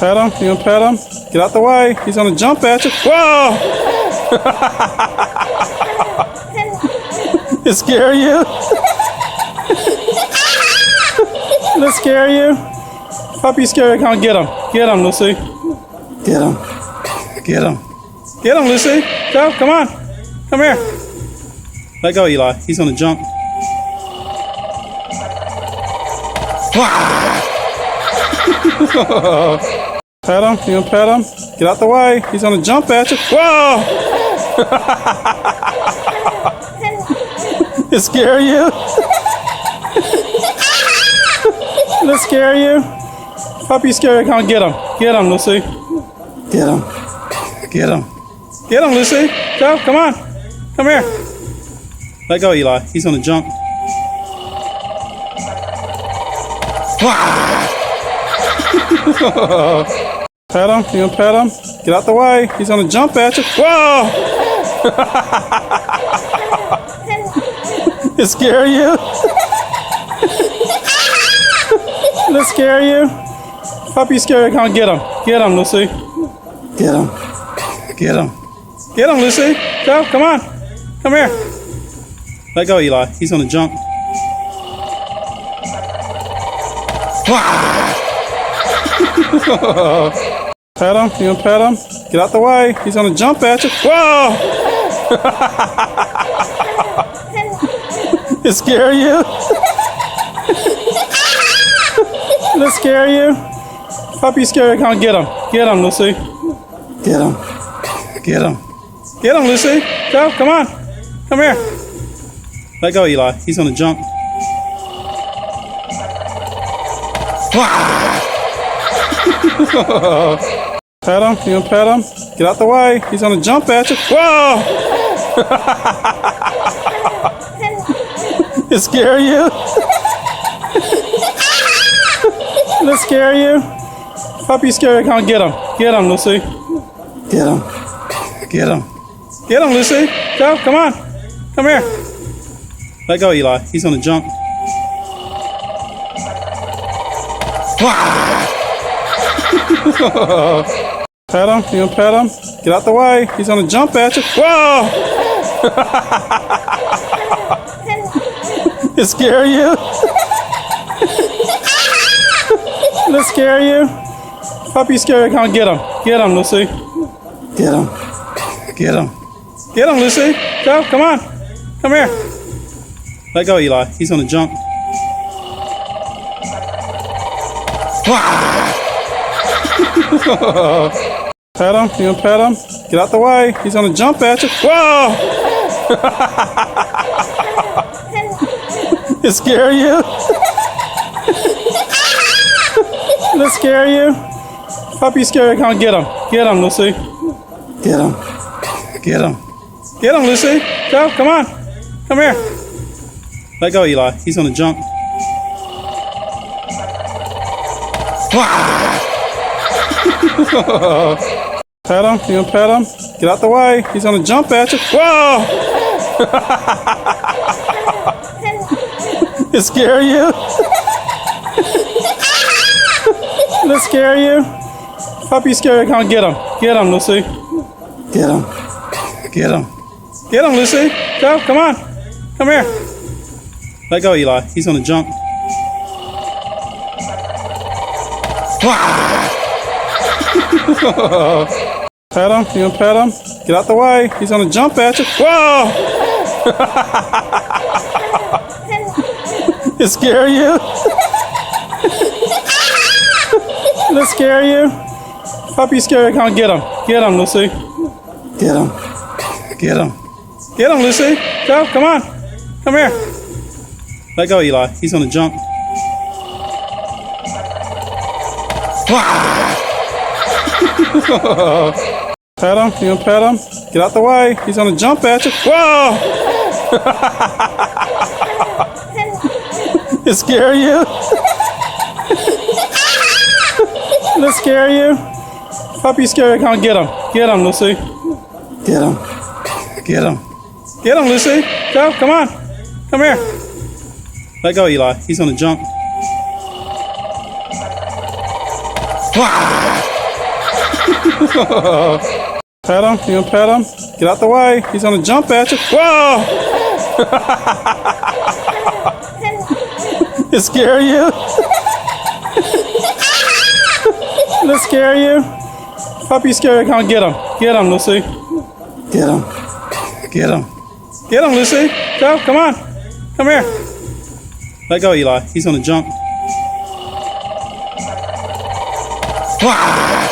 Pet him. You gonna pet him? Get out the way. He's gonna jump at you. Whoa! It scare you? Did it scare you? Puppy scary. Come on, get him. Get him, Lucy. Get him. Get him. Get him, Lucy. Go. Come on. Come here. Let go, Eli. He's gonna jump. Pet him. You gonna pet him? Get out the way. He's gonna jump at you. Whoa! It scare you? Did it scare you? Puppy scary. Come on, get him. Get him, Lucy. Get him. Get him. Get him, Lucy. Go. Come on. Come here. Let go, Eli. He's gonna jump. Pet him. You gonna pet him? Get out the way. He's gonna jump at you. Whoa! It scare you? Did it scare you? Puppy scary. Come on, get him. Get him, Lucy. Get him. Get him. Get him, Lucy. Go. Come on. Come here. Let go, Eli. He's gonna jump. Pet him. You gonna pet him? Get out the way. He's gonna jump at you. Whoa! It scare you? Did it scare you? Puppy scary. Come on, get him. Get him, Lucy. Get him. Get him. Get him, Lucy. Go. Come on. Come here. Let go, Eli. He's gonna jump. Pet him. You gonna pet him? Get out the way. He's gonna jump at you. Whoa! It scare you? Did it scare you? Puppy scary. Come on, get him. Get him, Lucy. Get him. Get him. Get him, Lucy. Go. Come on. Come here. Let go, Eli. He's gonna jump. Pet him. You gonna pet him? Get out the way. He's gonna jump at you. Whoa! It scare you? Did it scare you? Puppy scary. Come on, get him. Get him, Lucy. Get him. Get him. Get him, Lucy. Go. Come on. Come here. Let go, Eli. He's gonna jump. Pet him. You gonna pet him? Get out the way. He's gonna jump at you. Whoa! It scare you? Did it scare you? Puppy scary. Come on, get him. Get him, Lucy. Get him. Get him. Get him, Lucy. Go. Come on. Come here. Let go, Eli. He's gonna jump. Pet him. You gonna pet him? Get out the way. He's gonna jump at you. Whoa! It scare you? Did it scare you? Puppy scary. Come on, get him. Get him, Lucy. Get him. Get him. Get him, Lucy. Go. Come on. Come here. Let go, Eli. He's gonna jump. Pet him. You gonna pet him? Get out the way. He's gonna jump at you. Whoa! It scare you? Did it scare you? Puppy scary. Come on, get him. Get him, Lucy. Get him. Get him. Get him, Lucy. Go. Come on. Come here. Let go, Eli. He's gonna jump. Pet him. You gonna pet him? Get out the way. He's gonna jump at you. Whoa! It scare you? Did it scare you? Puppy scary. Come on, get him. Get him, Lucy. Get him. Get him. Get him, Lucy. Go. Come on. Come here. Let go, Eli. He's gonna jump. Pet him. You gonna pet him? Get out the way. He's gonna jump at you. Whoa! It scare you? Did it scare you? Puppy scared. Come on, get him. Get him, Lucy. Get him. Get him. Get him, Lucy. Go. Come on. Come here. Let go, Eli. He's gonna jump. Wah!